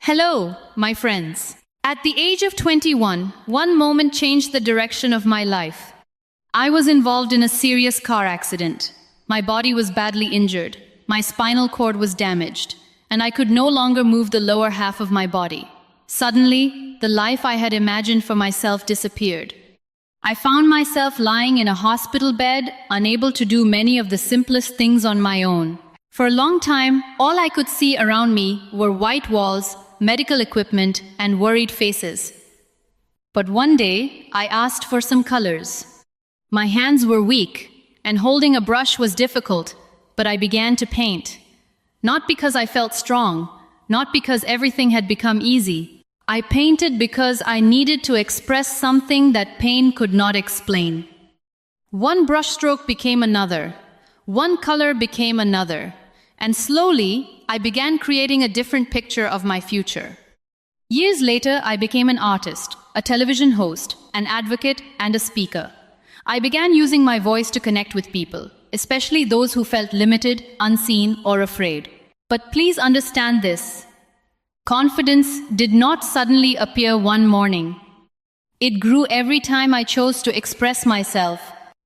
Hello, my friends. At the age of 21, one moment changed the direction of my life. I was involved in a serious car accident. My body was badly injured, my spinal cord was damaged, and I could no longer move the lower half of my body. Suddenly, the life I had imagined for myself disappeared. I found myself lying in a hospital bed, unable to do many of the simplest things on my own. For a long time, all I could see around me were white walls, medical equipment, and worried faces. But one day, I asked for some colors. My hands were weak, and holding a brush was difficult, but I began to paint. Not because I felt strong, not because everything had become easy. I painted because I needed to express something that pain could not explain. One brushstroke became another. One color became another. And slowly, I began creating a different picture of my future. Years later, I became an artist, a television host, an advocate, and a speaker. I began using my voice to connect with people, especially those who felt limited, unseen, or afraid. But please understand this. Confidence did not suddenly appear one morning. It grew every time I chose to express myself,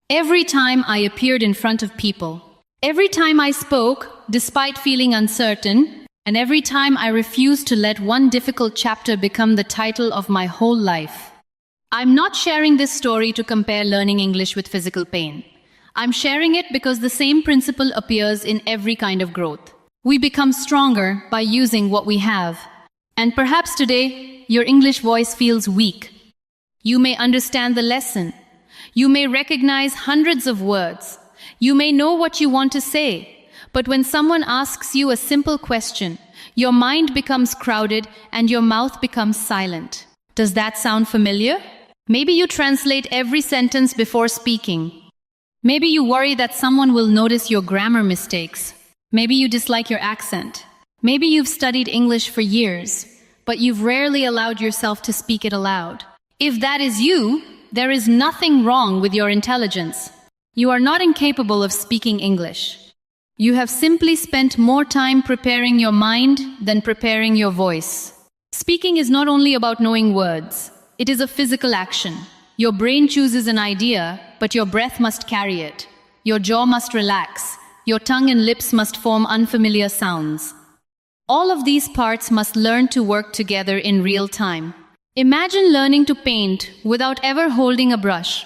every time I appeared in front of people, every time I spoke, despite feeling uncertain, and every time I refused to let one difficult chapter become the title of my whole life. I'm not sharing this story to compare learning English with physical pain. I'm sharing it because the same principle appears in every kind of growth. We become stronger by using what we have. And perhaps today, your English voice feels weak. You may understand the lesson. You may recognize hundreds of words. You may know what you want to say. But when someone asks you a simple question, your mind becomes crowded and your mouth becomes silent. Does that sound familiar? Maybe you translate every sentence before speaking. Maybe you worry that someone will notice your grammar mistakes. Maybe you dislike your accent. Maybe you've studied English for years, but you've rarely allowed yourself to speak it aloud. If that is you, there is nothing wrong with your intelligence. You are not incapable of speaking English. You have simply spent more time preparing your mind than preparing your voice. Speaking is not only about knowing words. It is a physical action. Your brain chooses an idea, but your breath must carry it. Your jaw must relax. Your tongue and lips must form unfamiliar sounds. All of these parts must learn to work together in real time. Imagine learning to paint without ever holding a brush.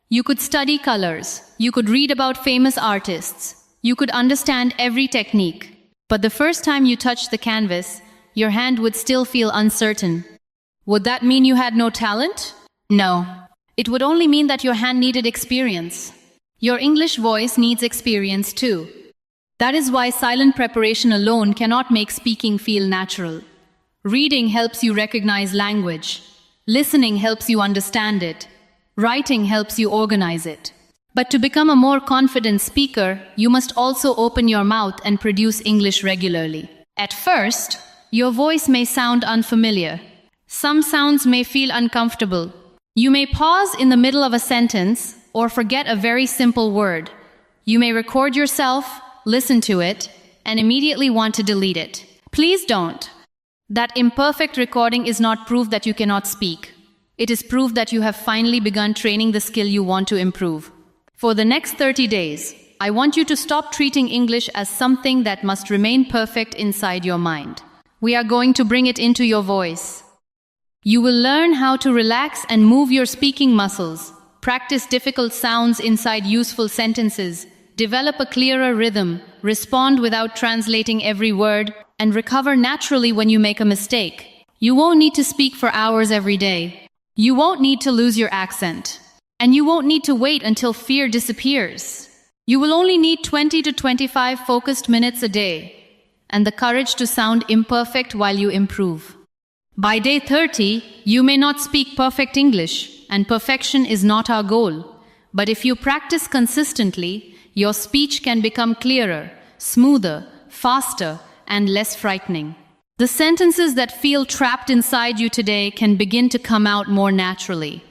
You could study colors. You could read about famous artists. You could understand every technique. But the first time you touched the canvas, your hand would still feel uncertain. Would that mean you had no talent? No. It would only mean that your hand needed experience. Your English voice needs experience too. That is why silent preparation alone cannot make speaking feel natural. Reading helps you recognize language. Listening helps you understand it. Writing helps you organize it. But to become a more confident speaker, you must also open your mouth and produce English regularly. At first, your voice may sound unfamiliar. Some sounds may feel uncomfortable. You may pause in the middle of a sentence or forget a very simple word. You may record yourself, listen to it, and immediately want to delete it. Please don't. That imperfect recording is not proof that you cannot speak. It is proof that you have finally begun training the skill you want to improve. For the next 30 days, I want you to stop treating English as something that must remain perfect inside your mind. We are going to bring it into your voice. You will learn how to relax and move your speaking muscles, practice difficult sounds inside useful sentences, develop a clearer rhythm, respond without translating every word, and recover naturally when you make a mistake. You won't need to speak for hours every day. You won't need to lose your accent. And you won't need to wait until fear disappears. You will only need 20 to 25 focused minutes a day, and the courage to sound imperfect while you improve. By day 30, you may not speak perfect English, and perfection is not our goal. But if you practice consistently, your speech can become clearer, smoother, faster, and less frightening. The sentences that feel trapped inside you today can begin to come out more naturally.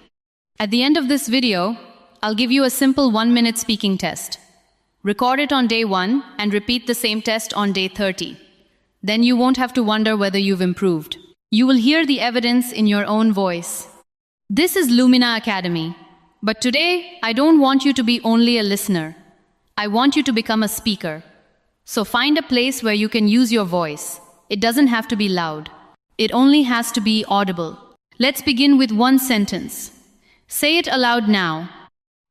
At the end of this video, I'll give you a simple 1-minute speaking test. Record it on day 1 and repeat the same test on day 30. Then you won't have to wonder whether you've improved. You will hear the evidence in your own voice. This is Lumina Academy. But today, I don't want you to be only a listener. I want you to become a speaker. So find a place where you can use your voice. It doesn't have to be loud. It only has to be audible. Let's begin with one sentence. Say it aloud now.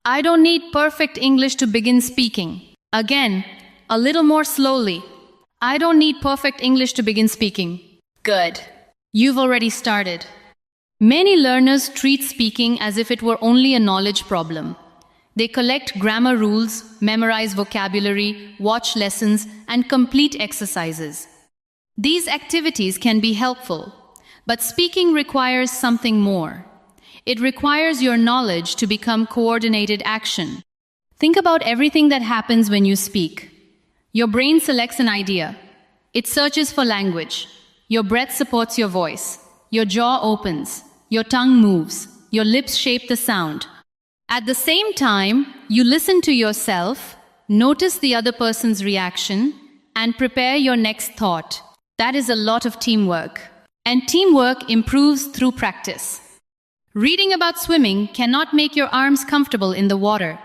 I don't need perfect English to begin speaking. Again, a little more slowly. I don't need perfect English to begin speaking. Good. You've already started. Many learners treat speaking as if it were only a knowledge problem. They collect grammar rules, memorize vocabulary, watch lessons, and complete exercises. These activities can be helpful, but speaking requires something more. It requires your knowledge to become coordinated action. Think about everything that happens when you speak. Your brain selects an idea. It searches for language. Your breath supports your voice. Your jaw opens. Your tongue moves. Your lips shape the sound. At the same time, you listen to yourself, notice the other person's reaction, and prepare your next thought. That is a lot of teamwork. And teamwork improves through practice. Reading about swimming cannot make your arms comfortable in the water.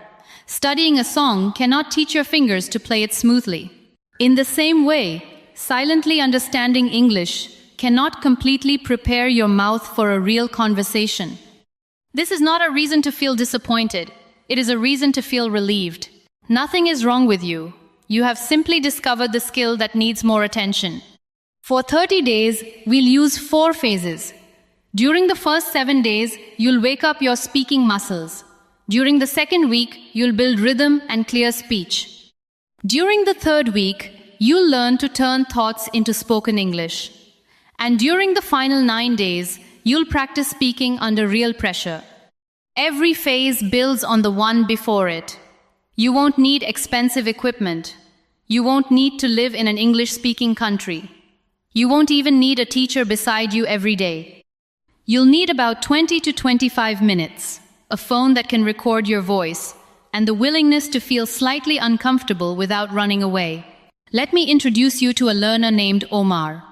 Studying a song cannot teach your fingers to play it smoothly. In the same way, silently understanding English cannot completely prepare your mouth for a real conversation. This is not a reason to feel disappointed. It is a reason to feel relieved. Nothing is wrong with you. You have simply discovered the skill that needs more attention. For 30 days, we'll use 4 phases. During the first 7 days, you'll wake up your speaking muscles. During the second week, you'll build rhythm and clear speech. During the third week, you'll learn to turn thoughts into spoken English. And during the final 9 days, you'll practice speaking under real pressure. Every phase builds on the one before it. You won't need expensive equipment. You won't need to live in an English-speaking country. You won't even need a teacher beside you every day. You'll need about 20 to 25 minutes, a phone that can record your voice, and the willingness to feel slightly uncomfortable without running away. Let me introduce you to a learner named Omar.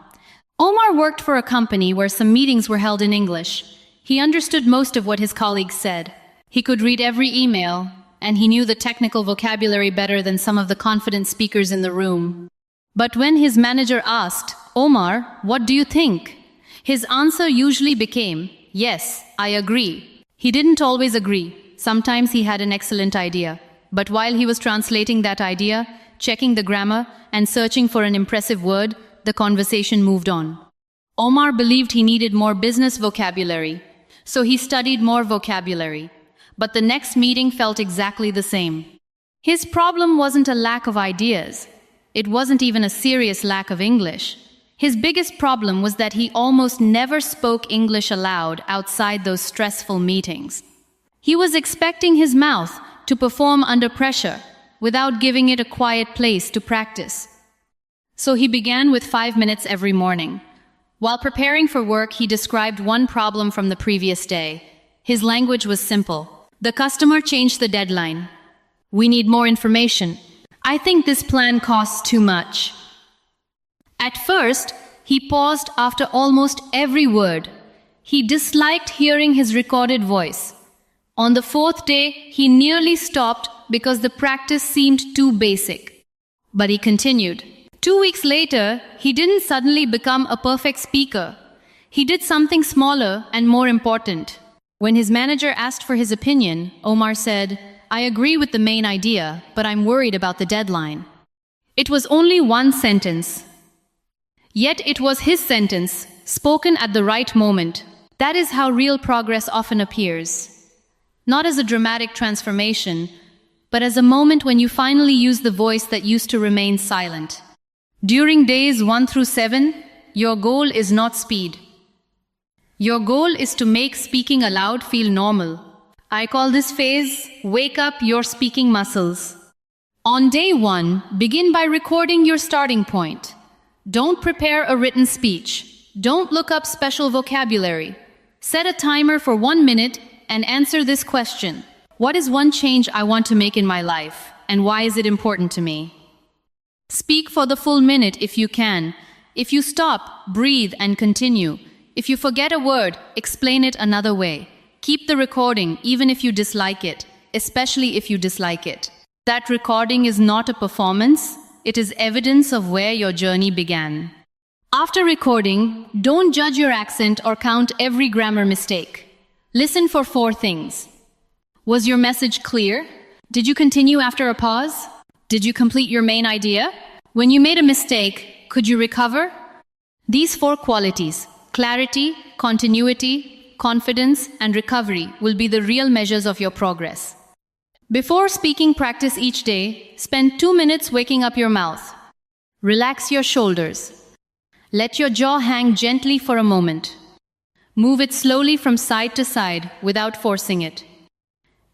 Omar worked for a company where some meetings were held in English. He understood most of what his colleagues said. He could read every email, and he knew the technical vocabulary better than some of the confident speakers in the room. But when his manager asked, "Omar, what do you think?" his answer usually became, "Yes, I agree." He didn't always agree. Sometimes he had an excellent idea. But while he was translating that idea, checking the grammar, and searching for an impressive word, the conversation moved on. Omar believed he needed more business vocabulary, so he studied more vocabulary. But the next meeting felt exactly the same. His problem wasn't a lack of ideas. It wasn't even a serious lack of English. His biggest problem was that he almost never spoke English aloud outside those stressful meetings. He was expecting his mouth to perform under pressure without giving it a quiet place to practice. So he began with 5 minutes every morning. While preparing for work, he described one problem from the previous day. His language was simple. The customer changed the deadline. We need more information. I think this plan costs too much. At first, he paused after almost every word. He disliked hearing his recorded voice. On the 4th day, he nearly stopped because the practice seemed too basic. But he continued. 2 weeks later, he didn't suddenly become a perfect speaker. He did something smaller and more important. When his manager asked for his opinion, Omar said, "I agree with the main idea, but I'm worried about the deadline." It was only one sentence. Yet it was his sentence, spoken at the right moment. That is how real progress often appears. Not as a dramatic transformation, but as a moment when you finally use the voice that used to remain silent. During days 1 through 7, your goal is not speed. Your goal is to make speaking aloud feel normal. I call this phase, wake up your speaking muscles. On day 1, begin by recording your starting point. Don't prepare a written speech. Don't look up special vocabulary. Set a timer for 1 minute and answer this question. What is one change I want to make in my life, and why is it important to me? Speak for the full minute if you can, If you stop, breathe and continue. If you forget a word, explain it another way. Keep the recording even if you dislike it, especially if you dislike it. That recording is not a performance, it is evidence of where your journey began. After recording, don't judge your accent or count every grammar mistake. Listen for 4 things. Was your message clear? Did you continue after a pause? Did you complete your main idea? When you made a mistake, could you recover? These 4 qualities, clarity, continuity, confidence, and recovery, will be the real measures of your progress. Before speaking practice each day, spend 2 minutes waking up your mouth. Relax your shoulders. Let your jaw hang gently for a moment. Move it slowly from side to side without forcing it.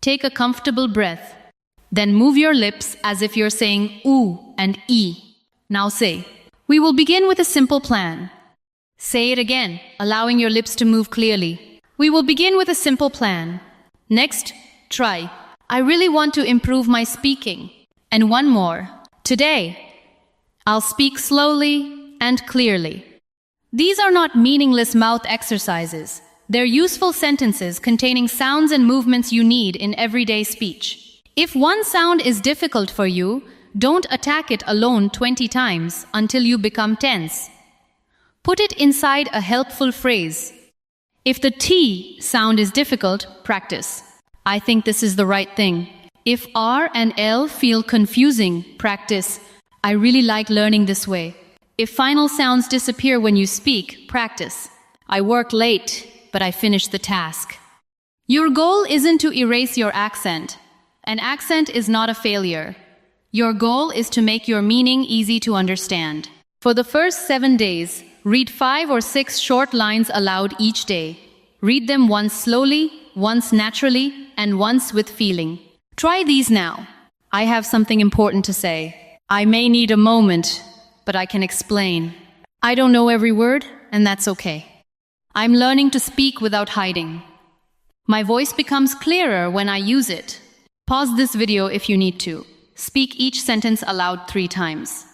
Take a comfortable breath. Then move your lips as if you're saying ooh and e. Now say, we will begin with a simple plan. Say it again, allowing your lips to move clearly. We will begin with a simple plan. Next, try. I really want to improve my speaking. And one more. Today, I'll speak slowly and clearly. These are not meaningless mouth exercises. They're useful sentences containing sounds and movements you need in everyday speech. If one sound is difficult for you, don't attack it alone 20 times until you become tense. Put it inside a helpful phrase. If the T sound is difficult, practice. I think this is the right thing. If R and L feel confusing, practice. I really like learning this way. If final sounds disappear when you speak, practice. I work late, but I finish the task. Your goal isn't to erase your accent. An accent is not a failure. Your goal is to make your meaning easy to understand. For the first 7 days, read 5 or 6 short lines aloud each day. Read them once slowly, once naturally, and once with feeling. Try these now. I have something important to say. I may need a moment, but I can explain. I don't know every word, and that's okay. I'm learning to speak without hiding. My voice becomes clearer when I use it. Pause this video if you need to. Speak each sentence aloud 3 times.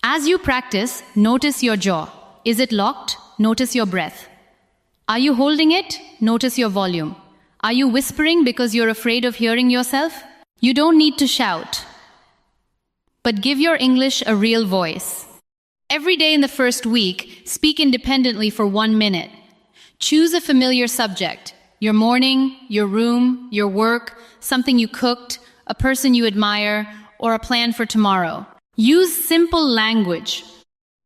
As you practice, notice your jaw. Is it locked? Notice your breath. Are you holding it? Notice your volume. Are you whispering because you're afraid of hearing yourself? You don't need to shout. But give your English a real voice. Every day in the first week, speak independently for 1 minute. Choose a familiar subject. Your morning, your room, your work, something you cooked, a person you admire, or a plan for tomorrow. Use simple language.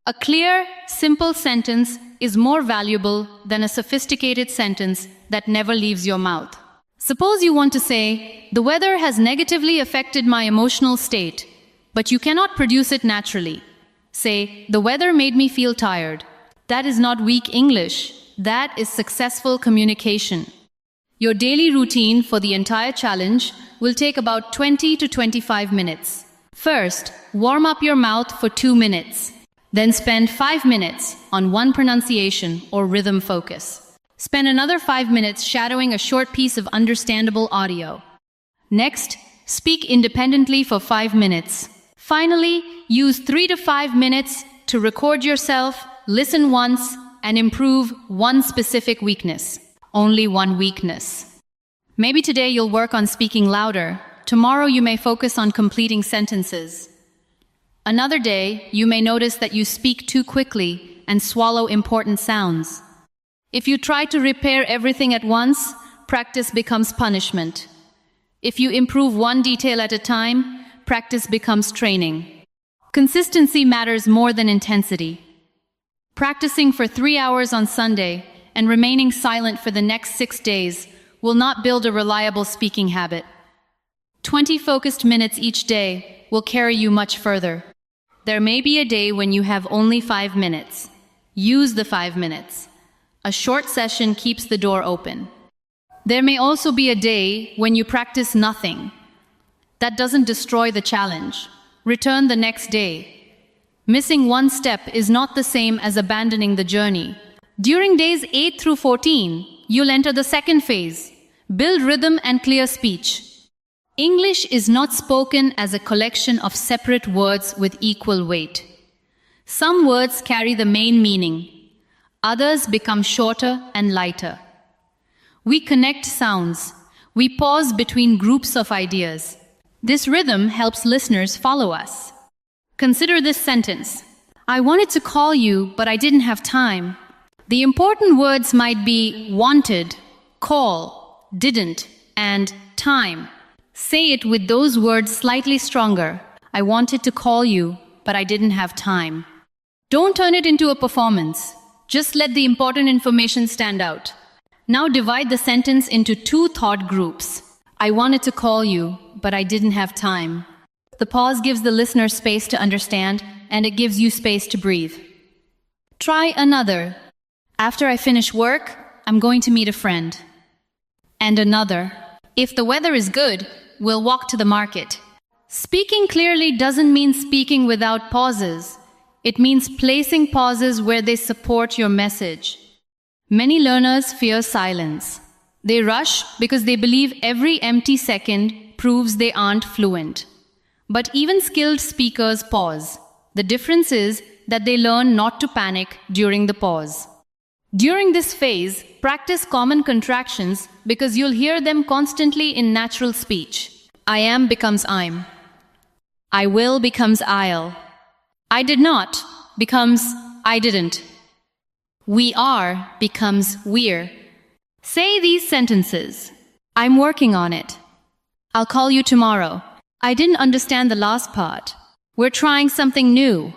A clear, simple sentence is more valuable than a sophisticated sentence that never leaves your mouth. Suppose you want to say, the weather has negatively affected my emotional state, but you cannot produce it naturally. Say, the weather made me feel tired. That is not weak English. That is successful communication. Your daily routine for the entire challenge will take about 20 to 25 minutes. First, warm up your mouth for 2 minutes. Then spend 5 minutes on one pronunciation or rhythm focus. Spend another 5 minutes shadowing a short piece of understandable audio. Next, speak independently for 5 minutes. Finally, use 3 to 5 minutes to record yourself, listen once, and improve one specific weakness. Only one weakness. Maybe today you'll work on speaking louder. Tomorrow you may focus on completing sentences. Another day, you may notice that you speak too quickly and swallow important sounds. If you try to repair everything at once, practice becomes punishment. If you improve one detail at a time, practice becomes training. Consistency matters more than intensity. Practicing for 3 hours on Sunday and remaining silent for the next 6 days will not build a reliable speaking habit. 20 focused minutes each day will carry you much further. There may be a day when you have only 5 minutes. Use the 5 minutes. A short session keeps the door open. There may also be a day when you practice nothing. That doesn't destroy the challenge. Return the next day. Missing one step is not the same as abandoning the journey. During days 8 through 14, you'll enter the second phase. Build rhythm and clear speech. English is not spoken as a collection of separate words with equal weight. Some words carry the main meaning. Others become shorter and lighter. We connect sounds. We pause between groups of ideas. This rhythm helps listeners follow us. Consider this sentence. I wanted to call you, but I didn't have time. The important words might be wanted, call, didn't, and time. Say it with those words slightly stronger. I wanted to call you, but I didn't have time. Don't turn it into a performance. Just let the important information stand out. Now divide the sentence into two thought groups. I wanted to call you, but I didn't have time. The pause gives the listener space to understand, and it gives you space to breathe. Try another. After I finish work, I'm going to meet a friend. And another. If the weather is good, we'll walk to the market. Speaking clearly doesn't mean speaking without pauses. It means placing pauses where they support your message. Many learners fear silence. They rush because they believe every empty second proves they aren't fluent. But even skilled speakers pause. The difference is that they learn not to panic during the pause. During this phase, practice common contractions because you'll hear them constantly in natural speech. I am becomes I'm. I will becomes I'll. I did not becomes I didn't. We are becomes we're. Say these sentences. I'm working on it. I'll call you tomorrow. I didn't understand the last part. We're trying something new.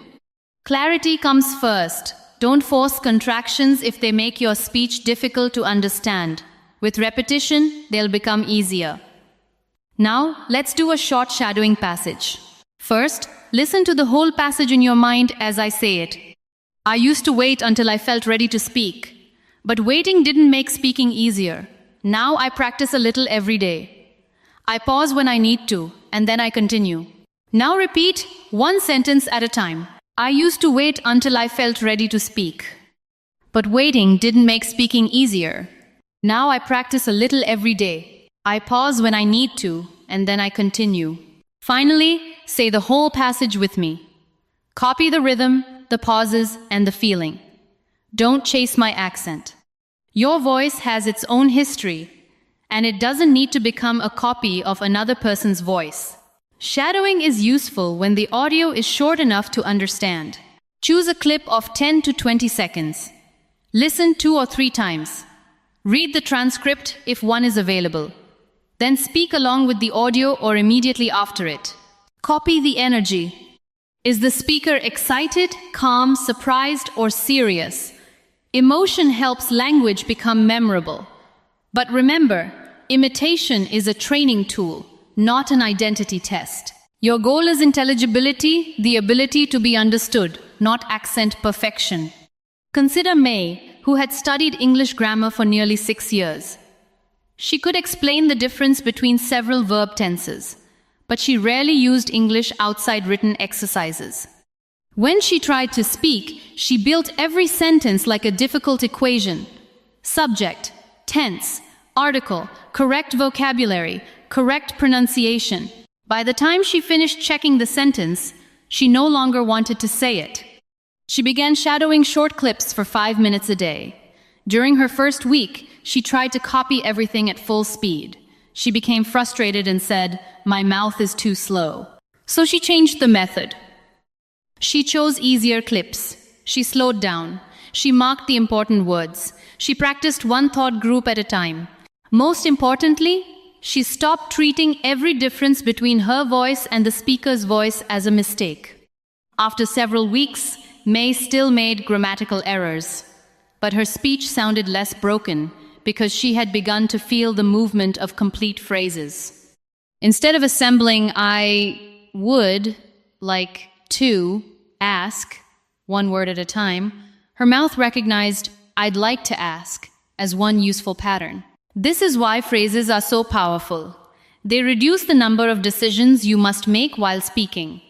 Clarity comes first. Don't force contractions if they make your speech difficult to understand. With repetition, they'll become easier. Now, let's do a short shadowing passage. First, listen to the whole passage in your mind as I say it. I used to wait until I felt ready to speak. But waiting didn't make speaking easier. Now I practice a little every day. I pause when I need to, and then I continue. Now repeat one sentence at a time. I used to wait until I felt ready to speak. But waiting didn't make speaking easier. Now I practice a little every day. I pause when I need to, and then I continue. Finally, say the whole passage with me. Copy the rhythm, the pauses, and the feeling. Don't chase my accent. Your voice has its own history, and it doesn't need to become a copy of another person's voice. Shadowing is useful when the audio is short enough to understand. Choose a clip of 10 to 20 seconds. Listen 2 or 3 times. Read the transcript if one is available. Then speak along with the audio or immediately after it. Copy the energy. Is the speaker excited, calm, surprised, or serious? Emotion helps language become memorable. But remember, imitation is a training tool, not an identity test. Your goal is intelligibility, the ability to be understood, not accent perfection. Consider May, who had studied English grammar for nearly 6 years. She could explain the difference between several verb tenses, but she rarely used English outside written exercises. When she tried to speak, she built every sentence like a difficult equation. Subject, tense, article, correct vocabulary, correct pronunciation. By the time she finished checking the sentence, she no longer wanted to say it. She began shadowing short clips for 5 minutes a day. During her first week, she tried to copy everything at full speed. She became frustrated and said, "My mouth is too slow." So she changed the method. She chose easier clips. She slowed down. She marked the important words. She practiced one thought group at a time. Most importantly, she stopped treating every difference between her voice and the speaker's voice as a mistake. After several weeks, May still made grammatical errors, but her speech sounded less broken because she had begun to feel the movement of complete phrases. Instead of assembling I would, like to, ask, one word at a time, her mouth recognized I'd like to ask as one useful pattern. This is why phrases are so powerful. They reduce the number of decisions you must make while speaking.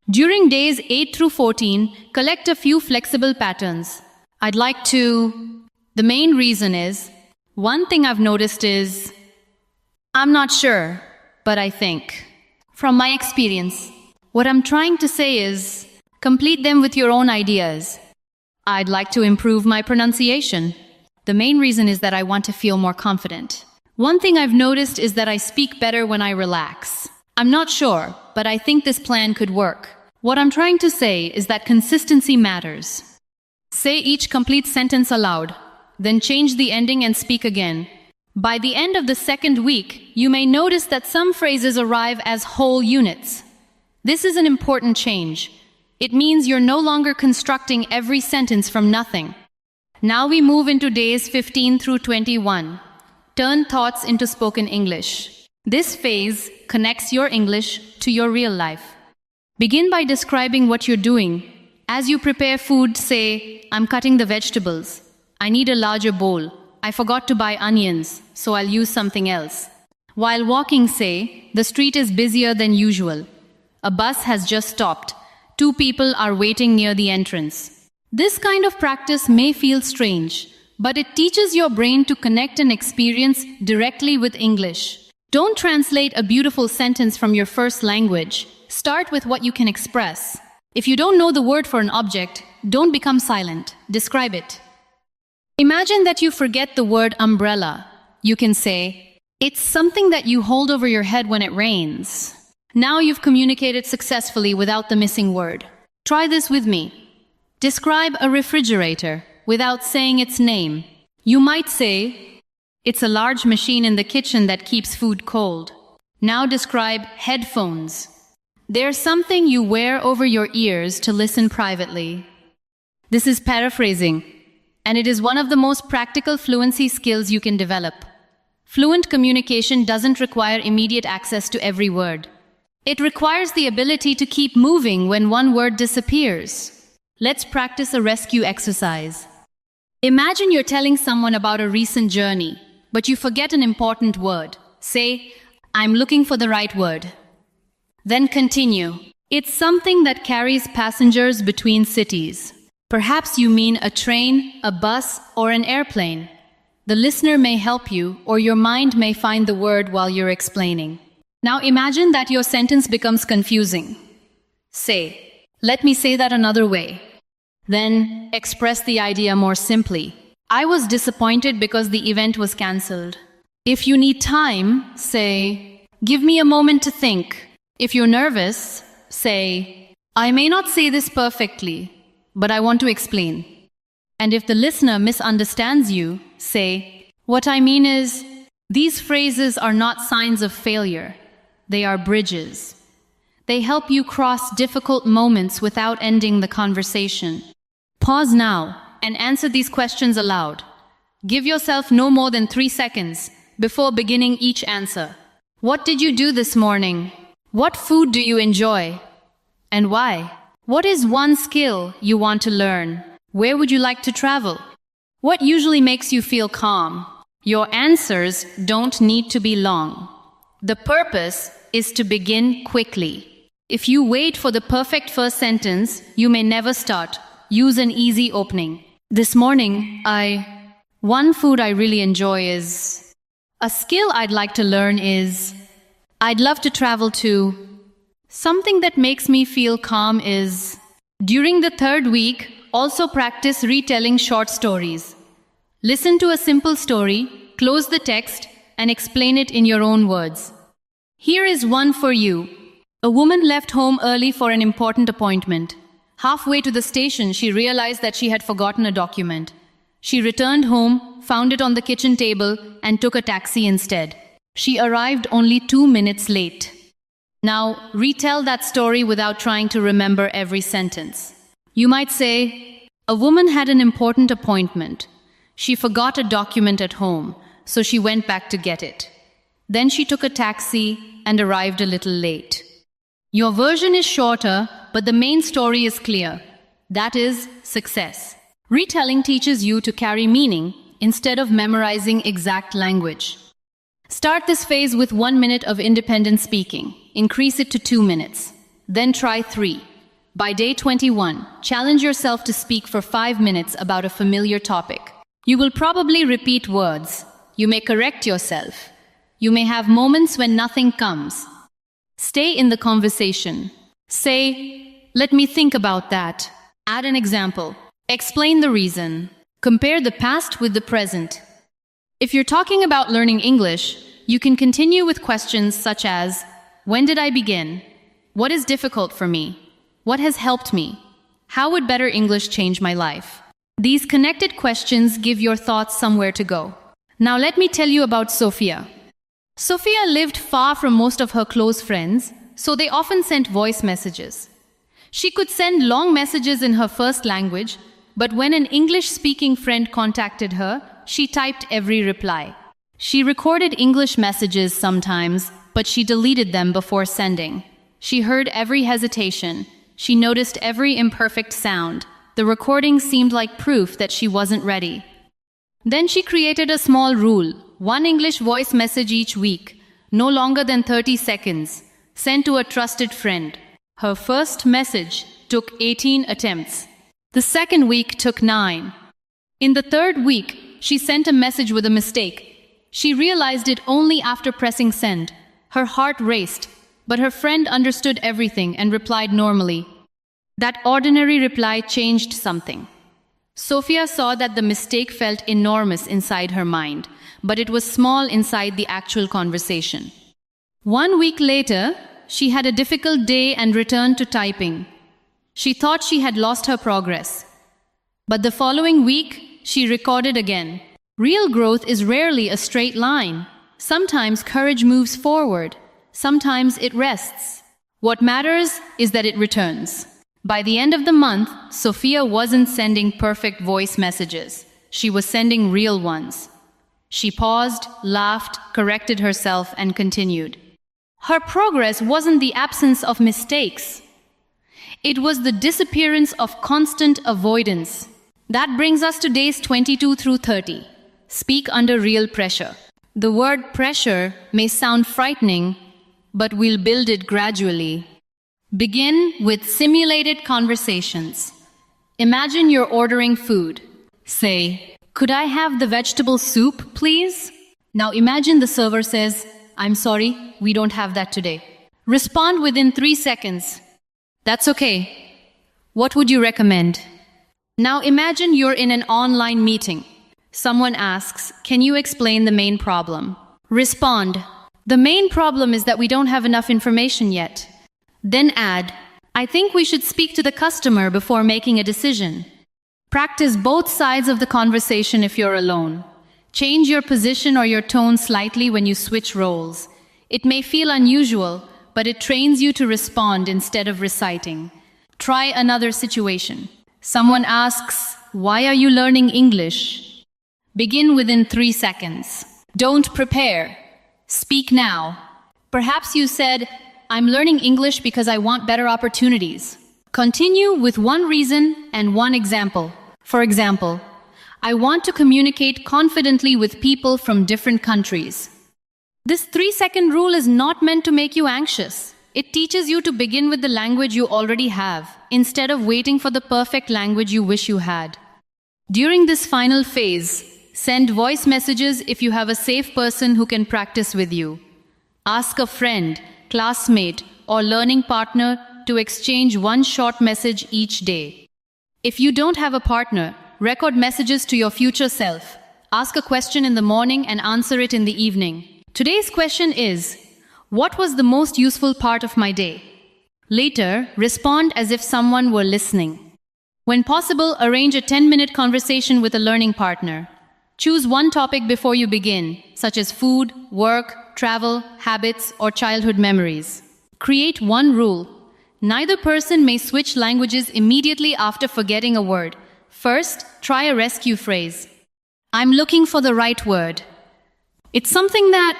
During days 8 through 14, collect a few flexible patterns. I'd like to. The main reason is, one thing I've noticed is, I'm not sure, but I think. From my experience, what I'm trying to say is, Complete them with your own ideas. I'd like to improve my pronunciation. The main reason is that I want to feel more confident. One thing I've noticed is that I speak better when I relax. I'm not sure, but I think this plan could work. What I'm trying to say is that consistency matters. Say each complete sentence aloud, then change the ending and speak again. By the end of the second week, you may notice that some phrases arrive as whole units. This is an important change. It means you're no longer constructing every sentence from nothing. Now we move into days 15 through 21. Turn thoughts into spoken English. This phase connects your English to your real life. Begin by describing what you're doing. As you prepare food, say, I'm cutting the vegetables. I need a larger bowl. I forgot to buy onions, so I'll use something else. While walking, say, the street is busier than usual. A bus has just stopped. 2 people are waiting near the entrance. This kind of practice may feel strange, but it teaches your brain to connect an experience directly with English. Don't translate a beautiful sentence from your first language. Start with what you can express. If you don't know the word for an object, don't become silent. Describe it. Imagine that you forget the word umbrella. You can say, it's something that you hold over your head when it rains. Now you've communicated successfully without the missing word. Try this with me. Describe a refrigerator without saying its name. You might say, it's a large machine in the kitchen that keeps food cold. Now describe headphones. They're something you wear over your ears to listen privately. This is paraphrasing, and it is one of the most practical fluency skills you can develop. Fluent communication doesn't require immediate access to every word. It requires the ability to keep moving when one word disappears. Let's practice a rescue exercise. Imagine you're telling someone about a recent journey, but you forget an important word. Say, I'm looking for the right word. Then continue. It's something that carries passengers between cities. Perhaps you mean a train, a bus, or an airplane. The listener may help you, or your mind may find the word while you're explaining. Now imagine that your sentence becomes confusing. Say, let me say that another way. Then express the idea more simply. I was disappointed because the event was cancelled. If you need time, say, give me a moment to think. If you're nervous, say, I may not say this perfectly, but I want to explain. And if the listener misunderstands you, say, what I mean is, these phrases are not signs of failure. They are bridges. They help you cross difficult moments without ending the conversation. Pause now and answer these questions aloud. Give yourself no more than 3 seconds before beginning each answer. What did you do this morning? What food do you enjoy? And why? What is one skill you want to learn? Where would you like to travel? What usually makes you feel calm? Your answers don't need to be long. The purpose is to begin quickly. If you wait for the perfect first sentence, you may never start. Use an easy opening. This morning, one food I really enjoy is... A skill I'd like to learn is... I'd love to travel to... Something that makes me feel calm is... During the 3rd week, also practice retelling short stories. Listen to a simple story, close the text, and explain it in your own words. Here is one for you. A woman left home early for an important appointment. Halfway to the station, she realized that she had forgotten a document. She returned home, found it on the kitchen table, and took a taxi instead. She arrived only 2 minutes late. Now, retell that story without trying to remember every sentence. You might say, a woman had an important appointment. She forgot a document at home, so she went back to get it. Then she took a taxi and arrived a little late. Your version is shorter, but the main story is clear. That is success. Retelling teaches you to carry meaning instead of memorizing exact language. Start this phase with 1 minute of independent speaking. Increase it to 2 minutes. Then try 3. By day 21, challenge yourself to speak for 5 minutes about a familiar topic. You will probably repeat words. You may correct yourself. You may have moments when nothing comes. Stay in the conversation. Say, Let me think about that. Add an example. Explain the reason. Compare the past with the present. If you're talking about learning English, you can continue with questions such as, when did I begin? What is difficult for me? What has helped me? How would better English change my life? These connected questions give your thoughts somewhere to go. Now let me tell you about Sophia. Sophia lived far from most of her close friends, so they often sent voice messages. She could send long messages in her first language, but when an English-speaking friend contacted her, she typed every reply. She recorded English messages sometimes, but she deleted them before sending. She heard every hesitation. She noticed every imperfect sound. The recording seemed like proof that she wasn't ready. Then she created a small rule: one English voice message each week, no longer than 30 seconds, sent to a trusted friend. Her first message took 18 attempts. The second week took 9. In the third week, she sent a message with a mistake. She realized it only after pressing send. Her heart raced, but her friend understood everything and replied normally. That ordinary reply changed something. Sophia saw that the mistake felt enormous inside her mind, but it was small inside the actual conversation. 1 week later, she had a difficult day and returned to typing. She thought she had lost her progress. But the following week, she recorded again. Real growth is rarely a straight line. Sometimes courage moves forward. Sometimes it rests. What matters is that it returns. By the end of the month, Sophia wasn't sending perfect voice messages. She was sending real ones. She paused, laughed, corrected herself, and continued. Her progress wasn't the absence of mistakes. It was the disappearance of constant avoidance. That brings us to days 22 through 30. Speak under real pressure. The word pressure may sound frightening, but we'll build it gradually. Begin with simulated conversations. Imagine you're ordering food. Say, "Could I have the vegetable soup, please?" Now imagine the server says, "I'm sorry, we don't have that today." Respond within 3 seconds. "That's okay. What would you recommend?" Now imagine you're in an online meeting. Someone asks, "Can you explain the main problem?" Respond, "The main problem is that we don't have enough information yet." Then add, "I think we should speak to the customer before making a decision." Practice both sides of the conversation if you're alone. Change your position or your tone slightly when you switch roles. It may feel unusual, but it trains you to respond instead of reciting. Try another situation. Someone asks, "Why are you learning English?" Begin within 3 seconds. Don't prepare. Speak now. Perhaps you said, "I'm learning English because I want better opportunities." Continue with one reason and one example. For example, "I want to communicate confidently with people from different countries." This 3-second rule is not meant to make you anxious. It teaches you to begin with the language you already have, instead of waiting for the perfect language you wish you had. During this final phase, send voice messages if you have a safe person who can practice with you. Ask a friend, classmate, or learning partner to exchange one short message each day. If you don't have a partner, record messages to your future self. Ask a question in the morning and answer it in the evening. Today's question is, what was the most useful part of my day? Later, respond as if someone were listening. When possible, arrange a 10-minute conversation with a learning partner. Choose one topic before you begin, such as food, work, travel, habits, or childhood memories. Create one rule. Neither person may switch languages immediately after forgetting a word. First, try a rescue phrase. "I'm looking for the right word." It's something that,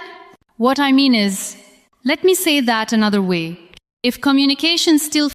what I mean is, let me say that another way. If communication still